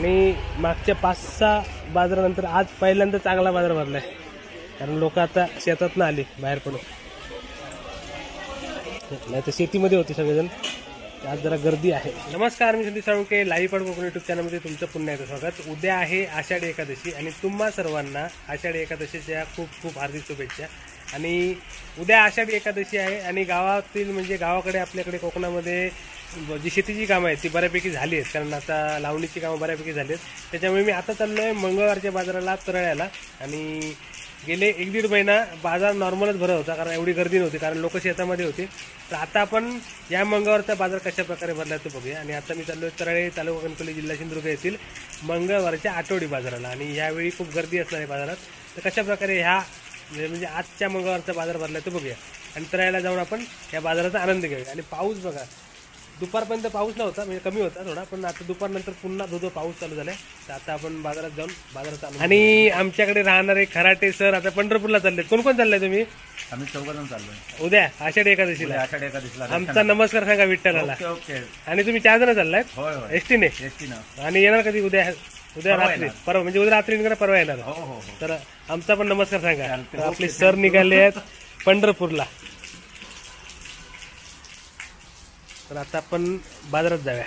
आणि मागच्या 5-6 बाजारानंतर आज पहिल्यांदा चांगला बाजार भरलाय, कारण लोक आता शेतातनं आली बाहेर पडून, नाही तर शेतीमध्ये होते सगळेजण. आज जरा गर्दी आहे. नमस्कार, मी संदीप साळुंके, लाईव्ह पड कोकण यूट्यूब चॅनलमध्ये तुमचं पुन्हा एकदा स्वागत. उद्या आहे आषाढी एकादशी आणि तुम्हा सर्वांना आषाढी एकादशीच्या खूप खूप हार्दिक शुभेच्छा. आणि उद्या आषाढी एकादशी आहे आणि गावातील म्हणजे गावाकडे आपल्याकडे कोकणामध्ये जी शेतीची कामं आहेत ती बऱ्यापैकी झाली आहेत, कारण आता लावणीची कामं बऱ्यापैकी झाली आहेत. त्याच्यामुळे मी आता चाललो आहे मंगळवारच्या बाजाराला तरळ्याला. आणि गेले 1-1.5 महिना बाजार नॉर्मलच भरत होता, कारण एवढी गर्दी नव्हती, कारण लोक शेतामध्ये होते. तर आता आपण या मंगळवारचा बाजार कशा प्रकारे भरला तो बघूया. आणि आता मी चाललो आहे तरळे, तालुका कणकवली, जिल्हा सिंधुदुर्ग येथील मंगळवारच्या आठवडी बाजाराला. आणि यावेळी खूप गर्दी असणार आहे बाजारात. तर कशा प्रकारे ह्या म्हणजे आजच्या मंगळवारचा बाजार भरला तो बघूया आणि तरळ्याला जाऊन आपण या बाजाराचा आनंद घेऊया. आणि पाऊस बघा, दुपारपर्यंत पाऊस नव्हता, म्हणजे कमी होता थोडा, पण आता दुपारनंतर पुन्हा धोधो पाऊस चालू झालाय. तर आता आपण बाजारात जाऊन बाजारात आलो. आणि आमच्याकडे राहणारे खराटे सर आता पंढरपूरला चाललेत. कोण कोण चाललंय तुम्ही? आम्ही 4 जण चाललोय उद्या आषाढी एकादशीला. आमचा नमस्कार सांगा विठ्ठलाला. आणि तुम्ही 4 जण चाललायत एसटीने? आणि येणार कधी? उद्या रात्री, परवा म्हणजे उद्या रात्री निघणार, परवा येणार. तर आमचा पण नमस्कार सांगा. तर आपले सर निघाले आहेत पंढरपूरला. तर आता आपण बाजारात जाऊया.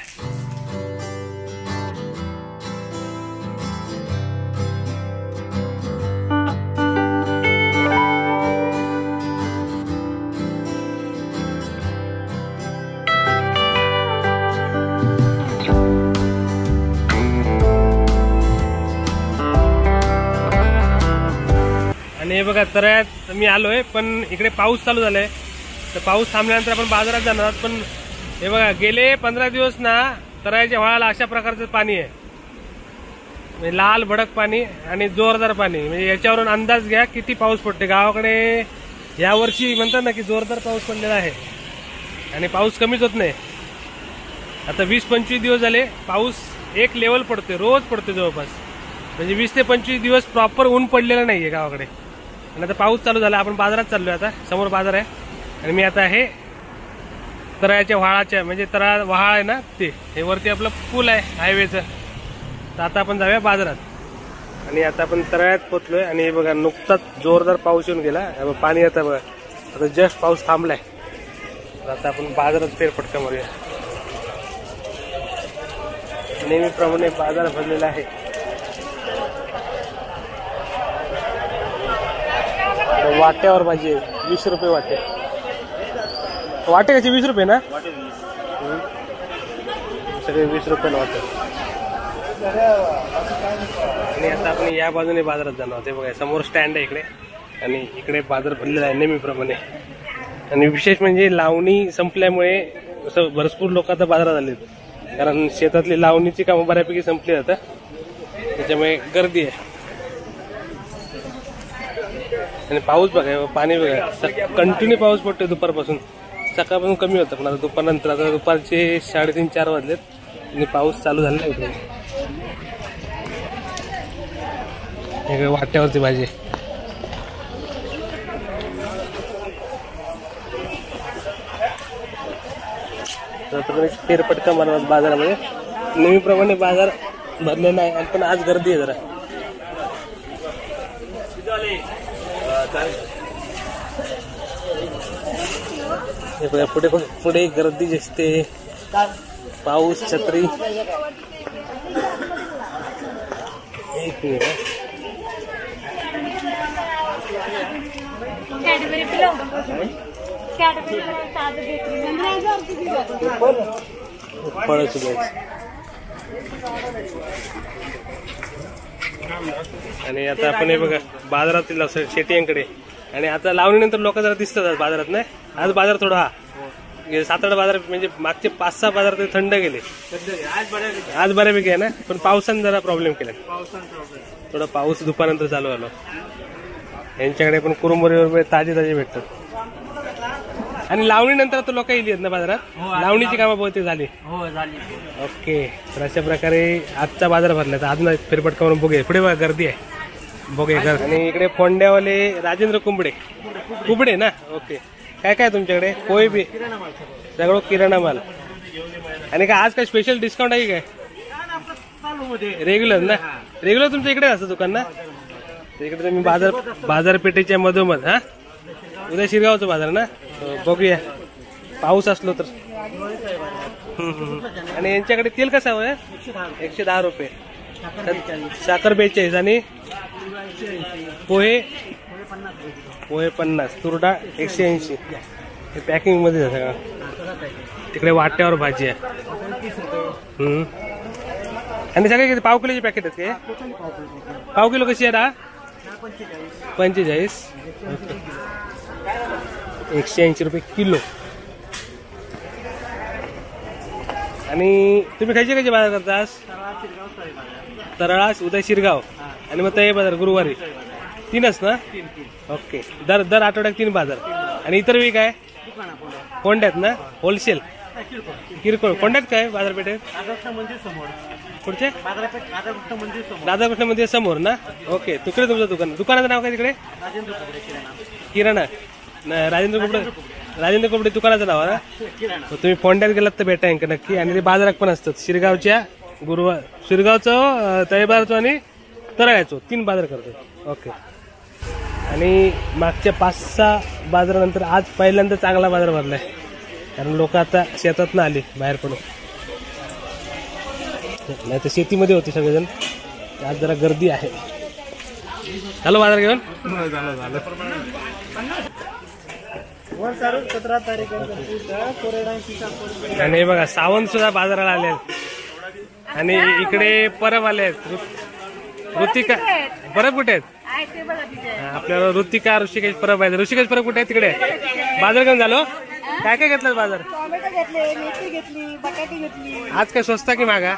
आणि हे बघा, तरळ्यात मी आलोय, पण इकडे पाऊस चालू झालाय. तर पाऊस थांबल्यानंतर आपण बाजारात जाणार आहोत. पण हे बघा, गेले 15 दिवस ना तरळ्याच्या व्हाळाला अशा प्रकारचं पाणी आहे, म्हणजे लाल भडक पाणी आणि जोरदार पाणी. म्हणजे याच्यावरून अंदाज घ्या किती पाऊस पडते. गावाकडे यावर्षी म्हणतात ना की जोरदार पाऊस पडलेला आहे आणि पाऊस कमीच होत नाही. आता 20-25 दिवस झाले पाऊस एक लेवल पडते, रोज पडते जवळपास. म्हणजे 20 ते 25 दिवस प्रॉपर ऊन पडलेलं नाहीये गावाकडे. आणि आता पाऊस चालू झाला. आपण बाजारात चाललोय. आता समोर बाजार आहे आणि मी आता आहे तरळ्याच्या व्हाळाच्या, म्हणजे तरळ व्हाळ आहे ना ते, हे वरती आपलं पूल आहे हायवेचं. तर आता आपण जाऊया बाजारात. आणि आता आपण तरळ्यात पोचलोय. आणि हे बघा, नुकताच जोरदार पाऊस येऊन गेला. पाणी आता बघा, आता जस्ट पाऊस थांबलाय. आता आपण बाजारात फेरफटका मारूया. नेहमीप्रमाणे बाजार भरलेला आहे. वाट्यावर भाजी आहे, 20 रुपये वाटे. वाटे कशी 20 रुपये ना? सगळे 20 रुपये वाटे. आणि आता आपण या बाजूने बाजारात जाणार आहोत. बघा, समोर स्टँड आहे इकडे आणि इकडे बाजार भरलेला आहे नेहमीप्रमाणे. आणि विशेष म्हणजे लावणी संपल्यामुळे असं भरपूर लोक आता बाजारात आले, कारण शेतातली लावणीची कामं बऱ्यापैकी संपली जातात, त्याच्यामुळे गर्दी आहे. आणि पाऊस बघा, पाणी बघा, कंटिन्यू पाऊस पडतोय दुपारपासून. सकाळपासून कमी होतं, पण आता दुपारनंतर, आता दुपारचे 3:30-4 वाजलेत आणि पाऊस चालू झालेला आहे. इकडे वाट्यावरती भाजी. तर आपण फेरफटका मारणार बाजारामध्ये. नेहमीप्रमाणे बाजार भरलेला आहे, आणि पण आज गर्दी आहे जरा. पुढे गर्दी दिसते. पाऊस, छत्री. एक मिनिट. फळच घ्यायचं. आणि आता आपण हे बघा बाजारातील शेतीयांकडे. आणि आता लावणीनंतर लोक जरा दिसतात बाजारात. नाही, आज बाजार थोडा 7-8 बाजार, म्हणजे मागचे 5-6 बाजार ते थंड गेले. आज बऱ्यापैकी आहे ना, पण पावसाने जरा प्रॉब्लेम केला. थोडा पाऊस दुपारनंतर चालू आलो. यांच्याकडे पण कुरुमुरीवर ताजे भेटतात. आणि लावणीनंतर आता लोक येईल ना बाजारात. लावणीची कामं बहुतेक झाली. ओके, तर अशा प्रकारे आजचा बाजार भरला. तर अजून फेरफटका म्हणून बघूया. पुढे बघा गर्दी आहे, बघूया घर. आणि इकडे फोंड्यावाले राजेंद्र कुंबडे ना. ओके, काय काय तुमच्याकडे? कोई बी सगळं किराणा माल. आणि काय आज काय स्पेशल डिस्काउंट आहे काय? रेग्युलर ना? रेग्युलर तुमच्या इकडे असतं दुकान ना? इकडे तुम्ही बाजारपेठेच्या मधोमध. हा, उद्या शिरगावचं बाजार ना? बघूया पाऊस असलो तर. आणि यांच्याकडे तेल कसं आहे? 110 रुपये. साखर 42 आणि पोहे 50. तुरडा 180. हे पॅकिंग मध्ये सगळं. तिकडे वाट्यावर भाजी आहे. आणि सगळे किती पाव किलोचे पॅकेट आहेत ते? पाव किलो कशी आहे ना? 45. 180 रुपये किलो. आणि तुम्ही खायचे बाजार करता? तरळा, उद्या शिरगाव आणि मग तळे बाजार गुरुवारी. 3च ना? ओके. दर आठवड्यात 3 बाजार. आणि इतर वेळी काय? कोंड्यात ना? होलसेल किरकोळ. कोंड्यात काय बाजारपेठेत? पुढचे राधाकृष्ण मंदिर समोर ना? ओके. तिकडे तुमचं दुकानाचं नाव काय तिकडे? किराणा. राजेंद्र कपडे दुकानाचं नाव आहे ना? तुम्ही फोंड्यात गेलात तर भेटा नक्की. आणि ते बाजारात पण असतात शिरगावच्या शिरगावचं, तळेबाजारचं आणि तरळ्याचं 3 बाजार करतो. ओके. आणि मागच्या 5-6 बाजारानंतर आज पहिल्यांदा चांगला बाजार भरलाय. कारण लोक आता शेतात ना आली बाहेर पडून. नाही तर शेतीमध्ये होती सगळेजण. आज जरा गर्दी आहे. हॅलो बाजार घेऊन झालं. 17 तारीख. आणि हे बघा सावंत सुद्धा बाजाराला आले आहेत. आणि इकडे परब आले आहेत. ऋतिका परब कुठे आहेत? आपल्याला ऋतिका ऋषिकेश परब आहे. ऋषिकेश परब कुठे आहे? तिकडे. बाजार घेऊन झालो. काय काय घेतलं बाजार? टोमॅटो घेतले, मेथी घेतली, बटाटी घेतली. आज काय स्वस्त की मागा?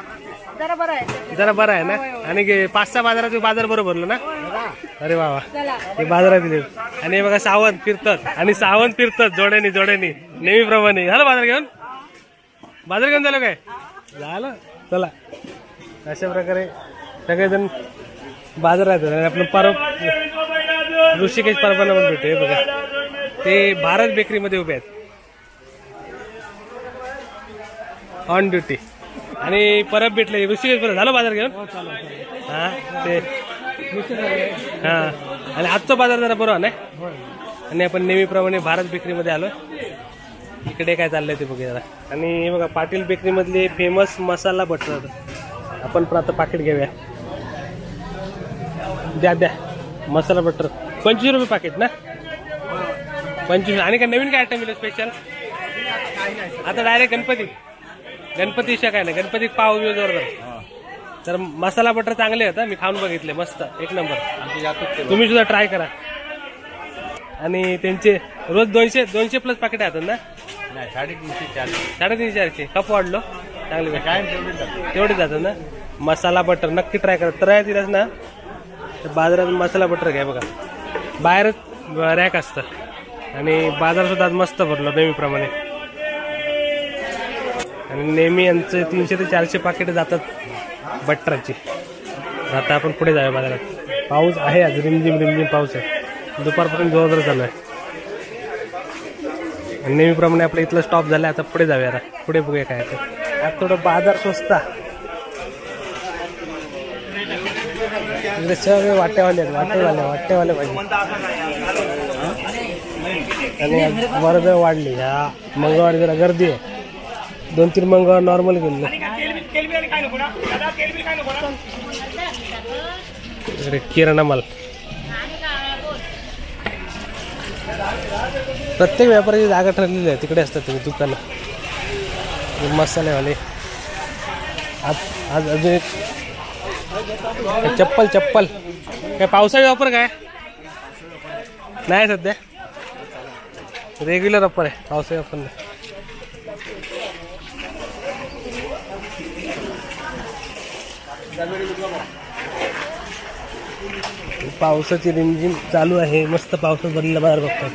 जरा बरं आहे ना? आणि 5-6 बाजारात बाजार बरोबर भरलो ना? अरे वा वा. हे बाजारात दिले. आणि बघा सावंत फिरतात जोड्यानी नेहमीप्रमाणे. झालं बाजार घेऊन झालं काय? झालं. चला अशा प्रकारे सगळेजण बाजारात आणि आपलं परब ऋषिकेश परबांना पण भेटू. हे बघा ते भारत बेकरीमध्ये उभे आहेत ऑन ड्युटी. आणि परब भेटले ऋषिकेश परब. झालं बाजार घेऊन? हा ते हा. आणि आजचा बाजार जरा बरोबर नाही. आणि आपण नेहमीप्रमाणे भारत बेकरीमध्ये आलो. इकडे काय चाललंय ते बघूया जरा. आणि हे बघा पाटील बेकरी मधले फेमस मसाला बटर. आपण पण आता पाकिट घेऊया. द्या मसाला बटर 25 रुपये पाकिट ना? 25. आणि काय नवीन काय आयटम मिळेल स्पेशल? आता डायरेक्ट गणपती काय नाही. गणपती पाव जोरदार. तर मसाला बटर चांगले आहेत. मी खाऊन बघितले. मस्त एक नंबर. तुम्ही सुद्धा ट्राय करा. आणि त्यांचे रोज 200 प्लस पाकिट आहेत ना? 350-400 कप वाढलो. चांगले तेवढे जातात ना? मसाला बटर नक्की ट्राय करा. तर तिलाच ना बाजारात मसाला बटर घ्या. बघा बाहेरच रॅक असतं. आणि बाजार सुद्धा मस्त भरलो नेहमीप्रमाणे. आणि नेहमी यांचे 300 ते 400 पाकिट जातात बटराची. आता आपण पुढे जाऊया बाजारात. पाऊस आहे आज. रिमझिम पाऊस आहे. दुपारपासून जोरदार चालू आहे. नेहमीप्रमाणे आपल्या इथलं स्टॉप झालं. आता पुढे जाऊया. पुढे बघूया काय ते. आज थोडं बाजार स्वस्त. सगळे वाटेवाले पाहिजे. आणि वर्ग वाढली. ह्या मंगळवारी जरा गर्दी आहे. 2-3 मंगळवार नॉर्मल गेले. किराणा माल. प्रत्येक व्यापाराची जागा ठरलेली आहे. तिकडे असतात तुम्ही दुकानं मसालेवाले. आज अजून एक चप्पल काय पावसाळी ऑफर काय नाही सध्या? रेग्युलर ऑफर आहे. पावसाळी ऑफर नाही. पावसाची रिमझिम चालू आहे. मस्त पावसात भरलेला बाजार बघतात.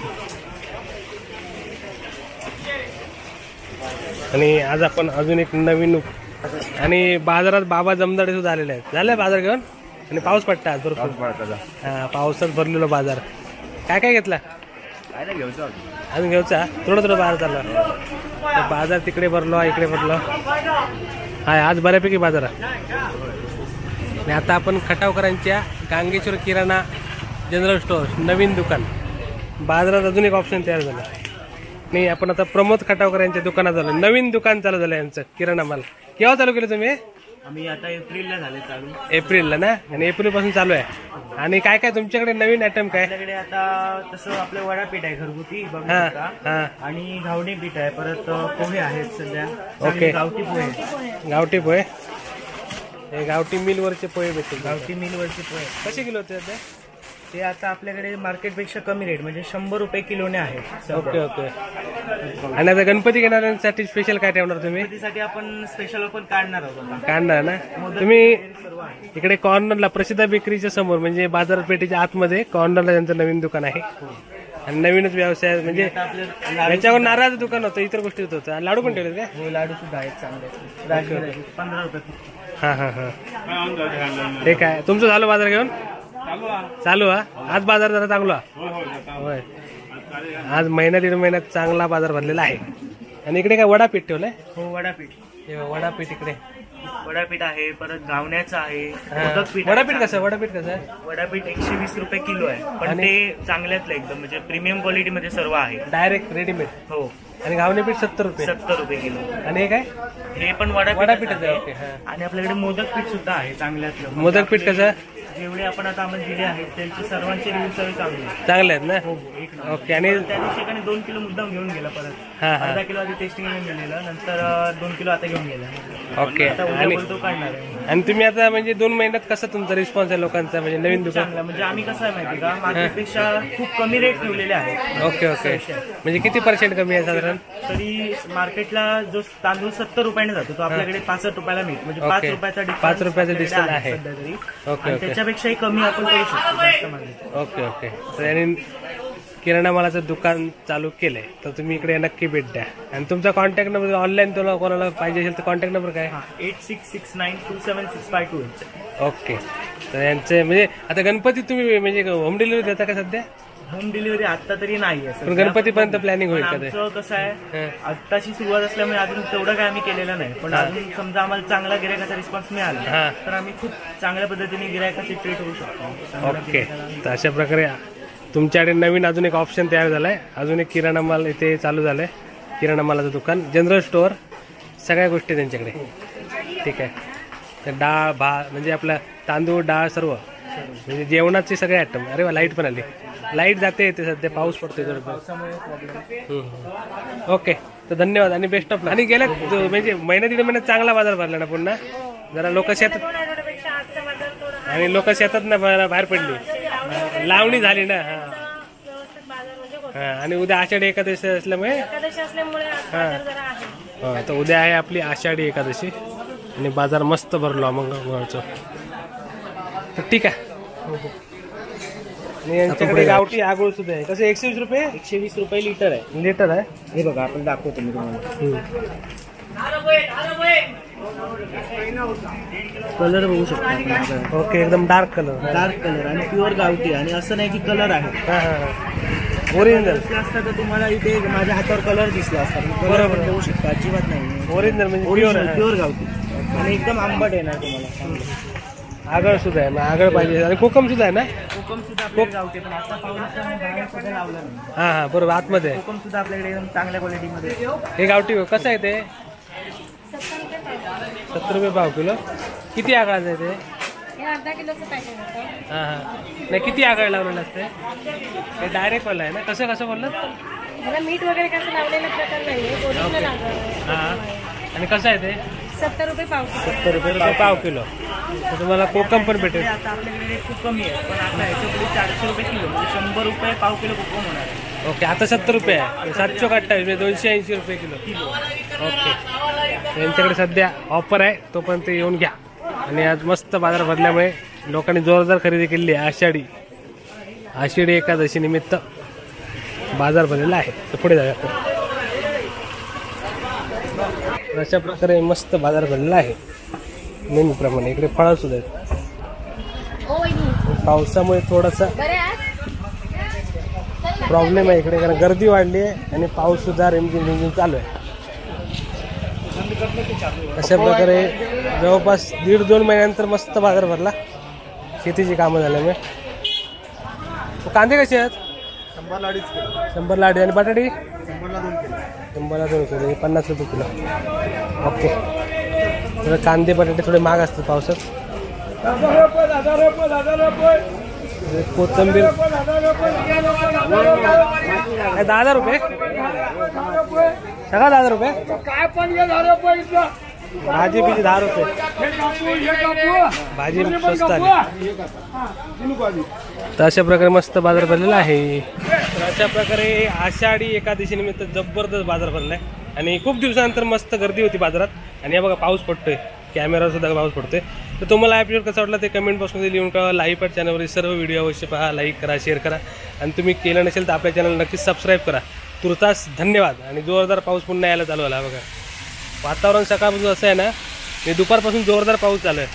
आणि आज आपण अजून एक नवीन आणि बाजारात बाबा जमदाडे सुद्धा आलेले आहेत. झालं बाजार घेऊन? आणि पाऊस पडता आज बरोबर. हा पावसात भरलेला बाजार. काय काय घेतला? अजून घेऊचा थोडं बाजार चालला. बाजार तिकडे भरलो इकडे भरलो. हाय आज बऱ्यापैकी बाजार आहे. आणि आता आपण खटावकरांच्या गांगेश्वर किराणा जनरल स्टोअर नवीन दुकान बाजारात अजून एक ऑप्शन तयार झालं नाही. आपण आता प्रमोद खटावकर यांच्या दुकानात झालो. नवीन दुकान चालू झालं यांचं किराणा माल. केव्हा चालू केलं तुम्ही? आम्ही आता एप्रिलला झाले चालू. एप्रिलला ना. आणि एप्रिल पासून चालू आहे. आणि काय काय तुमच्याकडे नवीन आयटम काय? आपल्याकडे आता तसं आपलं वडापीठ आहे घरगुती बघू शकता. आणि घावणी पीठ आहे, परत पोहे आहेत सध्या. ओके. गावठी पोहे. गावठी पोहे. हे गावठी मिलवरचे पोहे भेटतील. गावठी मिलवरचे पोहे कसे किलो होते ते आता आपल्याकडे मार्केटपेक्षा कमी रेट म्हणजे 100 रुपये किलोने आहे. Okay okay. आणि आता गणपती घेणाऱ्यांसाठी स्पेशल काय ठेवणार तुम्ही? गणपतीसाठी आपण स्पेशल ऑफर काढणार आहोत. काढणार ना तुम्ही? इकडे कॉर्नरला प्रसिद्ध बेकरीच्या समोर म्हणजे बाजारपेठेच्या आतमध्ये कॉर्नरला त्यांचं नवीन दुकान आहे. आणि नवीनच व्यवसाय म्हणजे याच्यावर नारळाचं दुकान होतं, इतर गोष्टी होतं. लाडू पण ठेवले काय? हो, लाडू सुद्धा आहेत चांगले. 15 रुपये. हा हा हा. ठीक आहे. तुमचं झालं बाजार घेऊन? चालू हा. आज बाजार जरा चांगला होय. आज महिना दीड महिन्यात चांगला बाजार भरलेला आहे. आणि इकडे काय वडापीठ ठेवलंय? हो, वडापीठ. वडापीठ इकडे वडापीठ आहे, परत घावण्याचं आहे. मोदक वडापीठ कसं? वडापीठ कसं? वडापीठ 120 रुपये किलो आहे, पण ते चांगल्यातलं एकदम म्हणजे प्रीमियम क्वालिटी मध्ये सर्व आहे. Direct readymade. हो. आणि घावणे पीठ 70 रुपये. 70 रुपये किलो. आणि हे काय? हे पण वडापीठ आहे. आणि आपल्याकडे मोदक पीठ सुद्धा आहे चांगल्यातलं. मोदक पीठ कसं? जेवढे आपण आता आम्हाला दिले आहेत त्यांचे सर्वांचे रिव्ह्यू सगळे चांगले आहेत ना. ओके. आणि त्या दिवशी 2 किलो मुद्दाम घेऊन गेला, परत अर्धा किलो आधी टेस्टिंग घेऊन गेलेलं, नंतर 2 किलो आता घेऊन गेला. ओके. आणि तो काढणार आहे. आणि तुम्ही आता म्हणजे 2 महिन्यात कसं तुमचा रिस्पॉन्स आहे लोकांचा म्हणजे नवीन दुकान? चांगला म्हणजे आम्ही कसं आहे माहिती का, मार्केटपेक्षा खूप कमी रेट ठेवलेले आहेत. Okay okay. म्हणजे किती % कमी आहे साधारण? तरी मार्केटला जो तांदूळ 70 रुपयाने जातो तो आपल्याकडे 65 रुपयाला मिळतो. म्हणजे 5 रुपयाचा डिस्काउंट आहे. ओके. त्याच्यापेक्षाही कमी आपण करू शकतो. Okay okay. तर यांनी किराणा मालाचं दुकान चालू केलंय, तर तुम्ही इकडे नक्की भेट द्या. आणि तुमचा कॉन्टॅक्ट नंबर ऑनलाईन तुला कोणाला पाहिजे असेल तर कॉन्टॅक्ट नंबर काय? 8669276528. ओके. तर यांचे म्हणजे आता गणपती तुम्ही म्हणजे होम डिलिव्हरी देता का सध्या? होम डिलिव्हरी आता तरी नाही आहे, पण गणपतीपर्यंत प्लॅनिंग होईल का? आमचं कसं आहे, आत्ताची सुरुवात असल्यामुळे अजून तेवढं काय आम्ही केलेलं नाही. पण अजून समजा आम्हाला चांगला गिरायकाचा रिस्पॉन्स मिळाला तर आम्ही खूप चांगल्या पद्धतीने गिरायकाची ट्रीट होऊ शकतो. ओके. तर अशा प्रकारे तुमच्याकडे नवीन अजून एक ऑप्शन तयार झालाय. अजून एक किराणा माल इथे चालू झालाय. किराणा मालाचं दुकान, जनरल स्टोअर, सगळ्या गोष्टी त्यांच्याकडे. ठीक आहे. तर डाळ भात म्हणजे आपला तांदूळ डाळ सर्व म्हणजे जेवणाचे सगळे आयटम. अरे वा, लाईट पण आली. लाईट जाते येते सध्या, पाऊस पडतोय थोडं. ओके. तर धन्यवाद आणि बेस्ट ऑफ. आणि गेल्या म्हणजे महिना दीड महिन्यात चांगला बाजार भरला ना पुन्हा. जरा लोक शेतात आणि लोक शेतात ना बाहेर पडली, लावणी झाली ना. हा. आणि उद्या आषाढी एकादशी असल्यामुळे हा. तर उद्या आहे आपली आषाढी एकादशी आणि बाजार मस्त भरलो मग गुळाचं. तर ठीक आहे. आणि यांच्याकडे गावठी आगोळ सुद्धा आहे. कसं? 120 रुपये. 120 रुपये लिटर आहे. लिटर आहे. हे बघा, आपण दाखवतो मी तुम्हाला. कलर बघू शकता. ओके. एकदम डार्क कलर. डार्क कलर आणि प्युअर गावठी. आणि असं नाही की कलर आहे. ओरिजिनल असता तर तुम्हाला इथे माझ्या हातावर कलर दिसला असता. बरोबर बघू शकता, अजिबात नाही. ओरिजिनल म्हणजे प्युअर गावठी आणि एकदम आंबट येणार तुम्हाला. आगळ सुद्धा आहे ना. आगळ पाहिजे. आणि कोकम सुद्धा आहे ना. कोकम सुद्धा आपल्याकडे गावठी, पण आता पाऊस लावलं नाही. हा हा बरोबर. आतमध्ये कोकम सुद्धा आपल्याकडे एकदम चांगल्या क्वालिटीमध्ये. हे गावठी कसं आहे ते? 70 रुपये पाव किलो. किती आगळाचं आहे ते? अर्धा किलोचं पॅकेट होतं. हा हा. नाही, किती आगळ लावलेलं असते? हे डायरेक्ट वाला आहे ना. कसं बोललं? मला मीठ वगैरे कसं लावलेलं प्रकार नाही. हा. आणि कसं आहे ते? 70 रुपये पाव किलो. 70 रुपये पाव किलो. तर तुम्हाला कोकम पण भेटेल. आता आपल्याकडे खूप कमी आहे, पण आता ह्याच्यापुढे 400 रुपये किलो म्हणजे 100 रुपये पाव किलो कोकम होणार आहे. ओके. आता 70 रुपये आहे. 728 म्हणजे 280 रुपये किलो. ओके. यांच्याकडे सध्या ऑफर आहे, तोपर्यंत येऊन घ्या. आणि आज मस्त बाजार भरल्यामुळे लोकांनी जोरदार खरेदी केली आहे. आषाढी एकादशी निमित्त बाजार भरलेला आहे. तर पुढे जाऊया. अशा प्रकारे मस्त बाजार भरलेला आहे नेहमीप्रमाणे. इकडे फळं सुद्धा आहेत. पावसामुळे थोडासा प्रॉब्लेम आहे इकडे, कारण गर्दी वाढली आहे आणि पाऊस सुद्धा रिमझिम चालू आहे. अशा प्रकारे जवळपास 1.5-2 महिन्यानंतर मस्त बाजार भरला. शेतीची कामं झाल्यामुळे. कांदे कसे आहेत? 100ला 2.5 आणि बटाटी 100ला 2 किलो 50 रुपये किलो. ओके. थोडे कांदे बटाटे थोडे महाग असतात पावसात. कोथिंबीर 10,000 रुपये सगळा 10,000 रुपये. भाजी बिजी 10 रुपये. भाजी स्वस्त आली. तर अशा प्रकारे मस्त बाजार भरलेला आहे. तर अशा प्रकारे आषाढी एकादशी निमित्त जबरदस्त बाजार भरलाय आणि खूप दिवसानंतर मस्त गर्दी होती बाजारात. आणि हे बघा पाऊस पडतोय, कॅमेरावर सुद्धा पाऊस पडतोय. तर तुम्हाला एपिसोड कसा वाटला ते कमेंट बॉक्समध्ये लिहून कळवा. लाईव्ह चॅनलवरील सर्व व्हिडिओ अवश्य पहा, लाईक करा, शेअर करा आणि तुम्ही केलं नसेल तर आपल्या चॅनल नक्कीच सबस्क्राईब करा. तुर्तास धन्यवाद. आणि जोरदार पाऊस पुन्हा यायला चालू आला बघा. वातावरण सकाळपासून असं आहे ना, दुपारपासून जोरदार पाऊस चालू आहे.